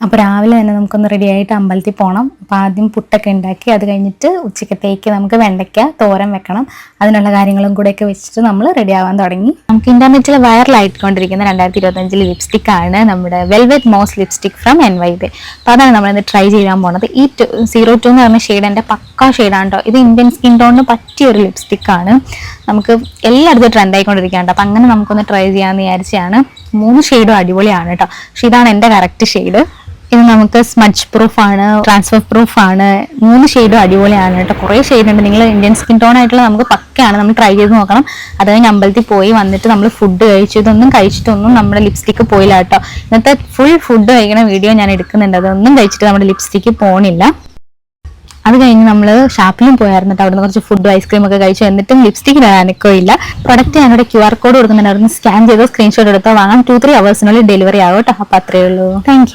അപ്പോൾ രാവിലെ തന്നെ നമുക്കൊന്ന് റെഡി ആയിട്ട് അമ്പലത്തിൽ പോകണം. അപ്പോൾ ആദ്യം പുട്ടൊക്കെ ഉണ്ടാക്കി അത് കഴിഞ്ഞിട്ട് ഉച്ചക്കത്തേക്ക് നമുക്ക് വെണ്ടയ്ക്ക തോരൻ വെക്കണം. അതിനുള്ള കാര്യങ്ങളും കൂടെയൊക്കെ വെച്ചിട്ട് നമ്മൾ റെഡി ആവാൻ തുടങ്ങി. നമുക്ക് ഇന്റർനെറ്റിൽ വൈറലായിക്കൊണ്ടിരിക്കുന്ന 2025 ലിപ്സ്റ്റിക് ആണ് നമ്മുടെ velvet moss lipstick from NYB. അപ്പോൾ അതാണ് നമ്മളിന്ന് ട്രൈ ചെയ്യാൻ പോകുന്നത്. ഈ 02 എന്ന് പറഞ്ഞ ഷെയ്ഡ് എൻ്റെ പക്കാ ഷെയ്ഡാണ് കേട്ടോ. ഇത് ഇന്ത്യൻ സ്കിൻ ടോണിന് പറ്റിയ ഒരു ലിപ്സ്റ്റിക് ആണ്. നമുക്ക് എല്ലായിടത്തും ട്രെൻഡ് ആയിക്കൊണ്ടിരിക്കുകയാണ്. അപ്പം അങ്ങനെ നമുക്കൊന്ന് ട്രൈ ചെയ്യാമെന്ന് വിചാരിച്ചാണ്. 3 ഷെയ്ഡും അടിപൊളിയാണ് കേട്ടോ. പക്ഷെ ഇതാണ് എൻ്റെ കറക്റ്റ് ഷെയ്ഡ്. ഇത് നമുക്ക് സ്മച്ച് പ്രൂഫ് ആണ്, ട്രാൻസ്ഫർ പ്രൂഫ് ആണ്. 3 ഷെയ്ഡും അടിപൊളിയാണ് കേട്ടോ. കുറേ ഷെയ്ഡ് ഉണ്ട്. നിങ്ങൾ ഇന്ത്യൻ സ്കിൻ ടോൺ ആയിട്ടുള്ള നമുക്ക് പക്കയാണ്. നമ്മൾ ട്രൈ ചെയ്ത് നോക്കണം. അത് കഴിഞ്ഞ് അമ്പലത്തിൽ പോയി വന്നിട്ട് നമ്മൾ ഫുഡ് കഴിച്ചു. ഇതൊന്നും കഴിച്ചിട്ടൊന്നും നമ്മുടെ ലിപ്സ്റ്റിക്ക് പോയില്ല കേട്ടോ. ഇന്നത്തെ ഫുൾ ഫുഡ് കഴിക്കുന്ന വീഡിയോ ഞാൻ എടുക്കുന്നുണ്ട്. അതൊന്നും കഴിച്ചിട്ട് നമ്മുടെ ലിപ്സ്റ്റിക്ക് പോണില്ല. അത് കഴിഞ്ഞ് നമ്മൾ ഷാപ്പിലും പോയായിരുന്നു കേട്ടോ. അവിടുന്ന് കുറച്ച് ഫുഡ് ഐസ്ക്രീം ഒക്കെ കഴിച്ചു. എന്നിട്ടും ലിപ്സ്റ്റിക്കിന് അനക്കമില്ല. പ്രൊഡക്റ്റ് ഞാനിവിടെ QR കോഡ് കൊടുക്കുന്നുണ്ട്. അവിടുന്ന് സ്കാൻ ചെയ്തോ സ്ക്രീൻഷോട്ട് എടുത്തോ വാങ്ങാം. 2-3 hours ഡെലിവറി ആവും കേട്ടോ. അപ്പോൾ അത്രയേ ഉള്ളൂ. Thank you.